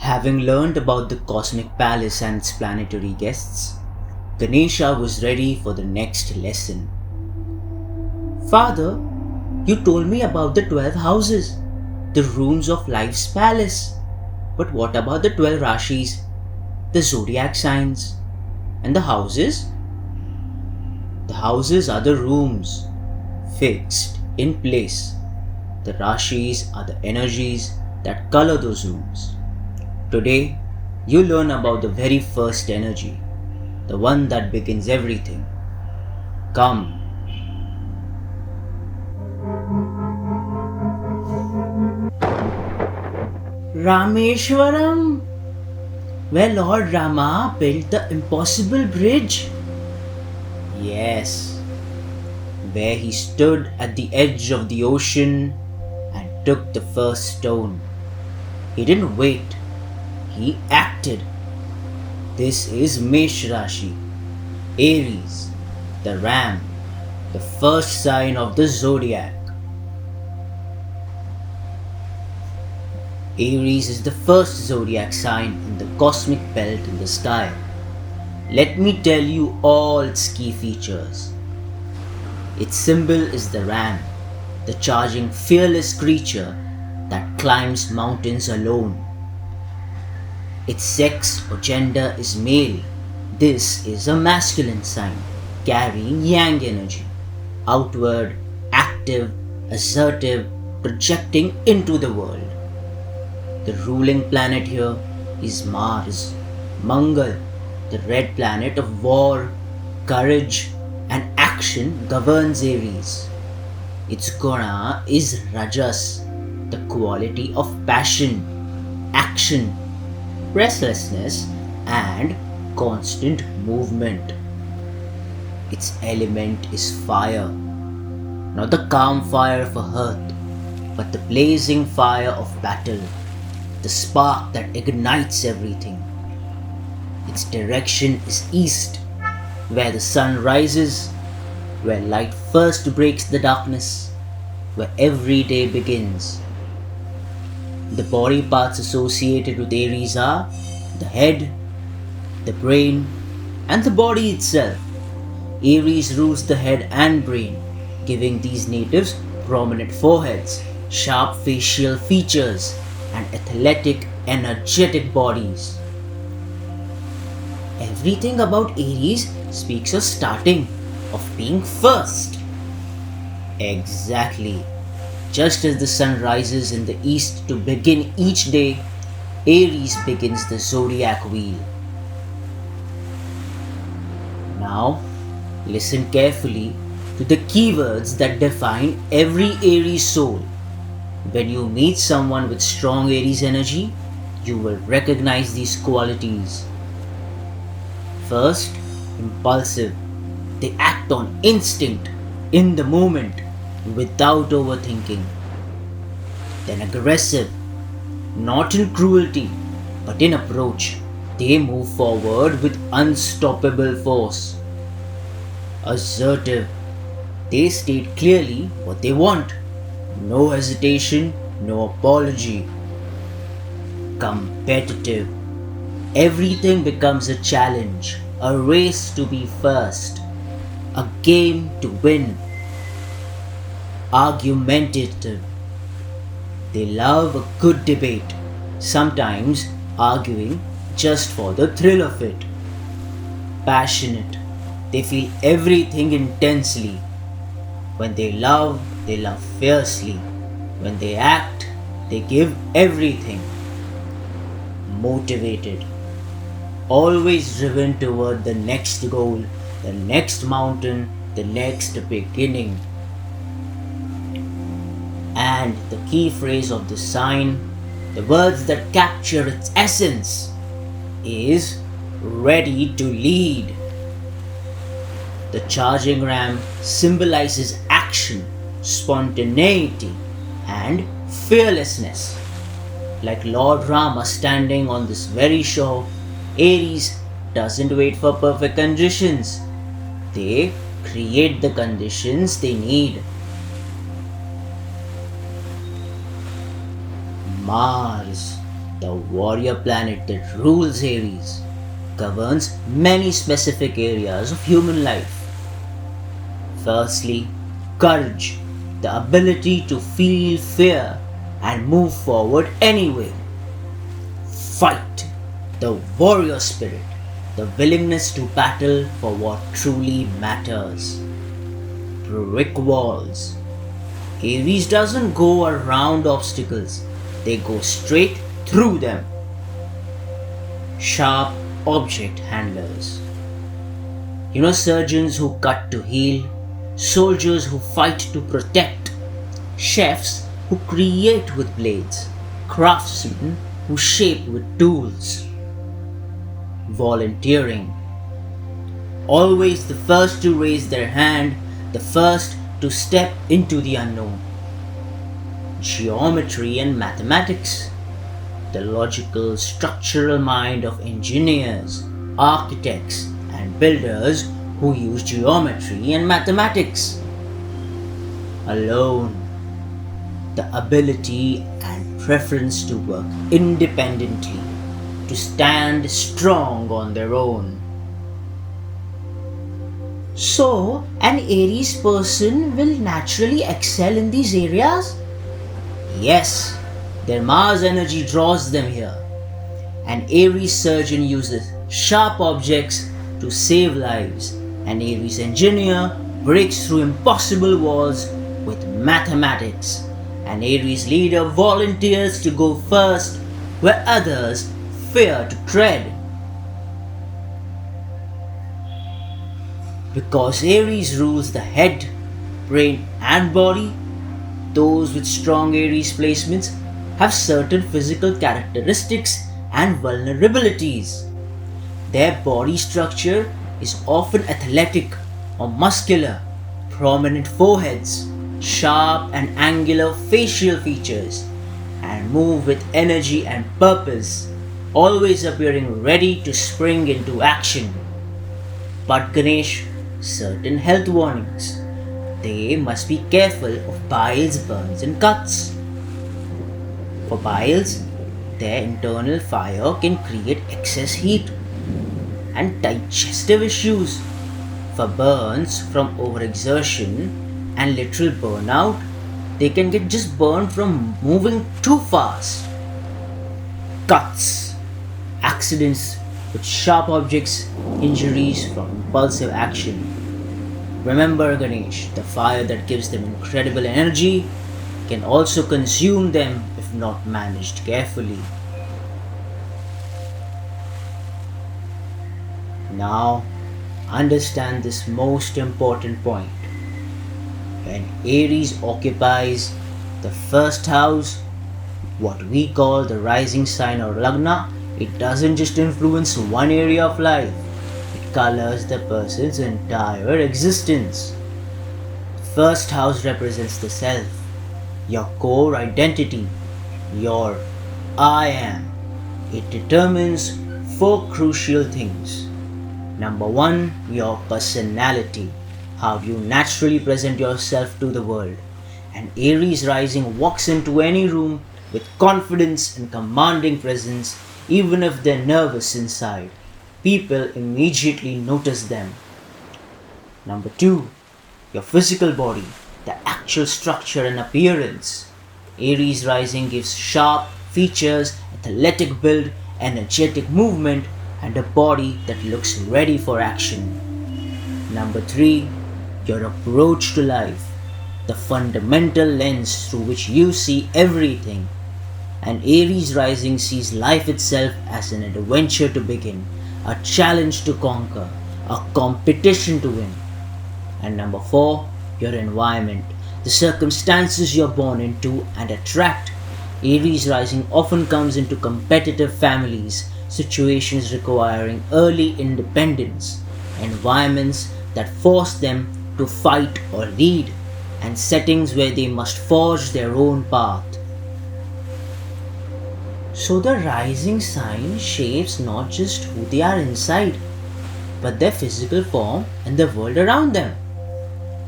Having learned about the cosmic palace and its planetary guests, Ganesha was ready for the next lesson. Father, you told me about the 12 houses, the rooms of life's palace. But what about the 12 Rashis, the zodiac signs, and the houses? The houses are the rooms, fixed in place. The Rashis are the energies that color those rooms. Today, you learn about the very first energy, the one that begins everything. Come. Rameshwaram, where Lord Rama built the impossible bridge. Yes, where he stood at the edge of the ocean and took the first stone. He didn't wait, he acted. This is Mesh Rashi, Aries, the ram, the first sign of the zodiac. Aries is the first zodiac sign in the cosmic belt in the sky. Let me tell you all its key features. Its symbol is the ram, the charging, fearless creature that climbs mountains alone. Its sex or gender is male. This is a masculine sign, carrying yang energy, outward, active, assertive, projecting into the world. The ruling planet here is Mars, Mangal, the red planet of war, courage, and action governs Aries. Its guna is Rajas, the quality of passion, action, restlessness, and constant movement. Its element is fire, not the calm fire of a hearth, but the blazing fire of battle, the spark that ignites everything. Its direction is east, where the sun rises, where light first breaks the darkness, where every day begins. The body parts associated with Aries are the head, the brain, and the body itself. Aries rules the head and brain, giving these natives prominent foreheads, sharp facial features, and athletic, energetic bodies. Everything about Aries speaks of starting, of being first. Exactly. Just as the sun rises in the east to begin each day, Aries begins the zodiac wheel. Now, listen carefully to the keywords that define every Aries soul. When you meet someone with strong Aries energy, you will recognize these qualities. First, impulsive. They act on instinct, in the moment, without overthinking. Then aggressive. Not in cruelty, but in approach. They move forward with unstoppable force. Assertive. They state clearly what they want. No hesitation, no apology. Competitive. Everything becomes a challenge, a race to be first, a game to win. Argumentative. They love a good debate, sometimes arguing just for the thrill of it. Passionate. They feel everything intensely. When they love fiercely. When they act, they give everything. Motivated. Always driven toward the next goal, the next mountain, the next beginning. And the key phrase of the sign, the words that capture its essence, is ready to lead. The charging ram symbolizes action, spontaneity, and fearlessness. Like Lord Rama standing on this very shore, Aries doesn't wait for perfect conditions. They create the conditions they need. Mars, the warrior planet that rules Aries, governs many specific areas of human life. Firstly, courage, the ability to feel fear and move forward anyway. Fight, the warrior spirit, the willingness to battle for what truly matters. Brick walls. Aries doesn't go around obstacles, they go straight through them. Sharp object handlers. Surgeons who cut to heal, soldiers who fight to protect, chefs who create with blades, craftsmen who shape with tools. Volunteering. Always the first to raise their hand, the first to step into the unknown. Geometry and mathematics. The logical, structural mind of engineers, architects, and builders who use geometry and mathematics. Alone. The ability and preference to work independently, to stand strong on their own. So, an Aries person will naturally excel in these areas? Yes, their Mars energy draws them here. An Aries surgeon uses sharp objects to save lives. An Aries engineer breaks through impossible walls with mathematics. An Aries leader volunteers to go first where others fear to tread. Because Aries rules the head, brain and body, those with strong Aries placements have certain physical characteristics and vulnerabilities. Their body structure is often athletic or muscular, prominent foreheads, sharp and angular facial features, and move with energy and purpose, always appearing ready to spring into action. But Ganesh, certain health warnings. They must be careful of piles, burns and cuts. For piles, their internal fire can create excess heat and digestive issues. For burns from overexertion and literal burnout, they can get just burned from moving too fast. Cuts, accidents with sharp objects, injuries from impulsive action. Remember Ganesh, the fire that gives them incredible energy can also consume them if not managed carefully. Now, understand this most important point. When Aries occupies the first house, what we call the rising sign or lagna, it doesn't just influence one area of life, it colors the person's entire existence. The first house represents the self, your core identity, your I am. It determines 4 crucial things. Number 1, your personality, how you naturally present yourself to the world. An Aries rising walks into any room with confidence and commanding presence, even if they're nervous inside. People immediately notice them. Number 2, your physical body, the actual structure and appearance. Aries rising gives sharp features, athletic build, energetic movement, and a body that looks ready for action. Number 3, your approach to life, the fundamental lens through which you see everything. An Aries rising sees life itself as an adventure to begin, a challenge to conquer, a competition to win. And number 4, your environment, the circumstances you're born into and attract. Aries rising often comes into competitive families, situations requiring early independence, environments that force them to fight or lead, and settings where they must forge their own path. So the rising sign shapes not just who they are inside, but their physical form and the world around them.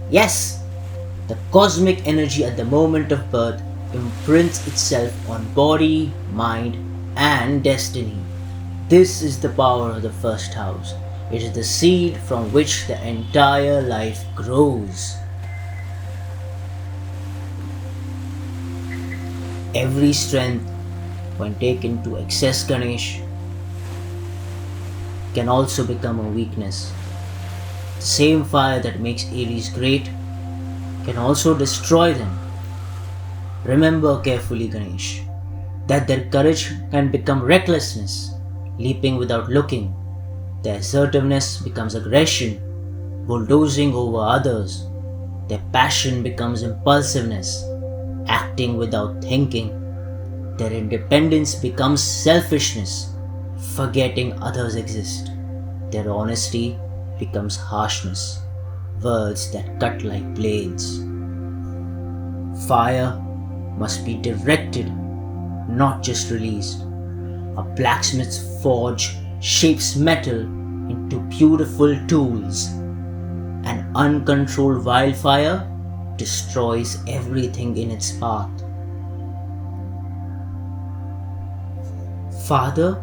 Yes, the cosmic energy at the moment of birth imprints itself on body, mind, and destiny. This is the power of the first house. It is the seed from which the entire life grows. Every strength, when taken to excess Ganesh, can also become a weakness. The same fire that makes Aries great can also destroy them. Remember carefully, Ganesh, that their courage can become recklessness, leaping without looking. Their assertiveness becomes aggression, bulldozing over others. Their passion becomes impulsiveness, acting without thinking. Their independence becomes selfishness, forgetting others exist. Their honesty becomes harshness, words that cut like blades. Fire must be directed, not just released. A blacksmith's forge shapes metal into beautiful tools. An uncontrolled wildfire destroys everything in its path. Father,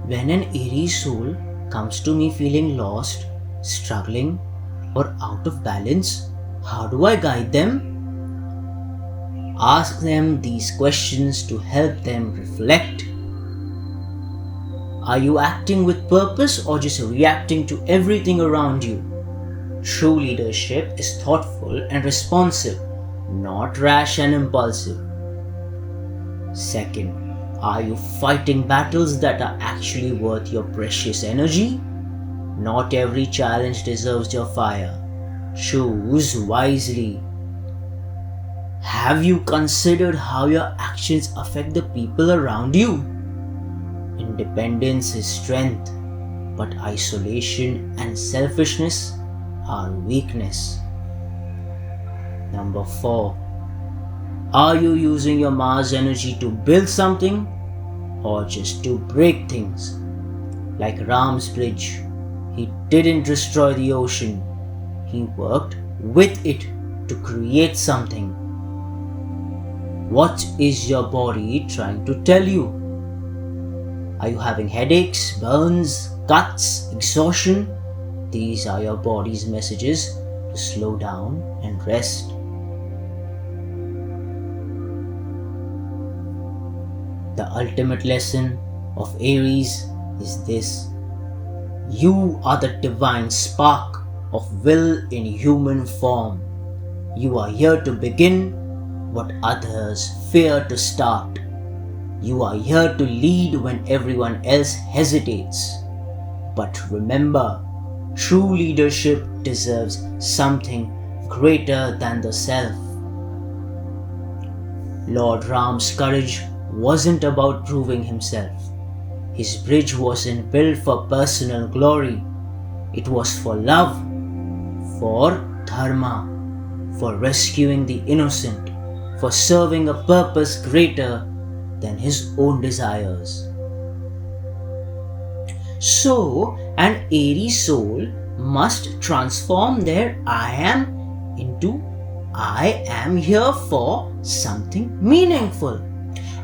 when an Aries soul comes to me feeling lost, struggling, or out of balance, how do I guide them? Ask them these questions to help them reflect. Are you acting with purpose or just reacting to everything around you? True leadership is thoughtful and responsive, not rash and impulsive. Second, are you fighting battles that are actually worth your precious energy? Not every challenge deserves your fire. Choose wisely. Have you considered how your actions affect the people around you? Independence is strength, but isolation and selfishness are weakness. Number 4. Are you using your Mars energy to build something or just to break things? Like Ram's bridge, he didn't destroy the ocean. He worked with it to create something. What is your body trying to tell you? Are you having headaches, burns, cuts, exhaustion? These are your body's messages to slow down and rest. The ultimate lesson of Aries is this: you are the divine spark of will in human form. You are here to begin what others fear to start. You are here to lead when everyone else hesitates. But remember, true leadership deserves something greater than the self. Lord Ram's courage wasn't about proving himself. His bridge wasn't built for personal glory. It was for love, for dharma, for rescuing the innocent, for serving a purpose greater than his own desires. So, an Aries soul must transform their I am into I am here for something meaningful.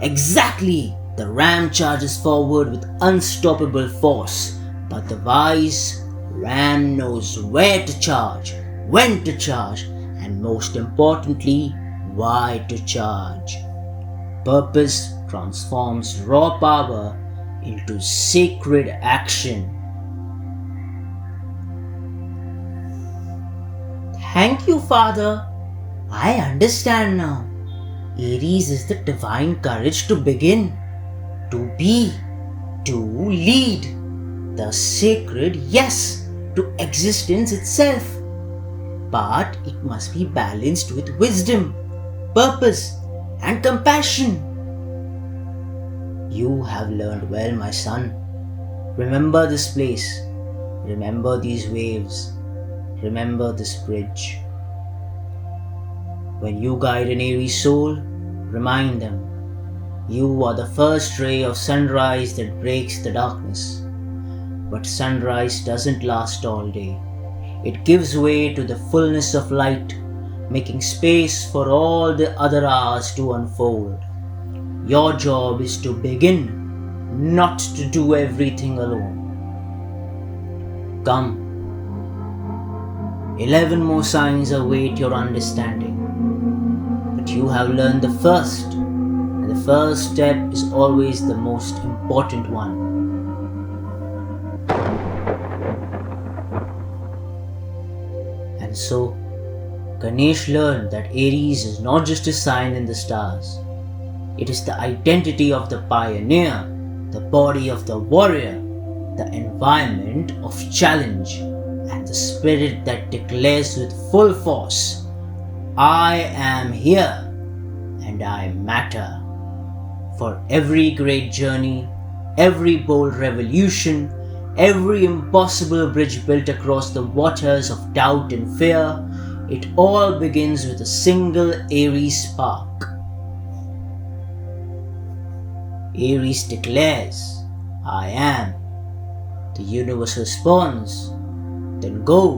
Exactly! The ram charges forward with unstoppable force, but the wise ram knows where to charge, when to charge, and most importantly, why to charge. Purpose transforms raw power into sacred action. Thank you, Father. I understand now. Aries is the divine courage to begin, to be, to lead, the sacred yes to existence itself. But it must be balanced with wisdom, purpose, and compassion. You have learned well, my son. Remember this place. Remember these waves. Remember this bridge. When you guide an Aries soul, remind them, you are the first ray of sunrise that breaks the darkness. But sunrise doesn't last all day. It gives way to the fullness of light, making space for all the other hours to unfold. Your job is to begin, not to do everything alone. Come, 11 more signs await your understanding, but you have learned the first, and the first step is always the most important one. And so, Ganesh learned that Aries is not just a sign in the stars. It is the identity of the pioneer, the body of the warrior, the environment of challenge, and the spirit that declares with full force, I am here and I matter. For every great journey, every bold revolution, every impossible bridge built across the waters of doubt and fear, it all begins with a single Aries spark. Aries declares, I am. The universe responds, then go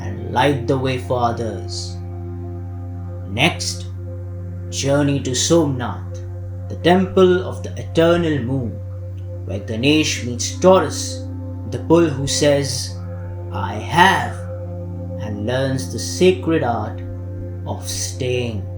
and light the way for others. Next, journey to Somnath, the temple of the eternal moon, where Ganesh meets Taurus, the bull who says, I have, and learns the sacred art of staying.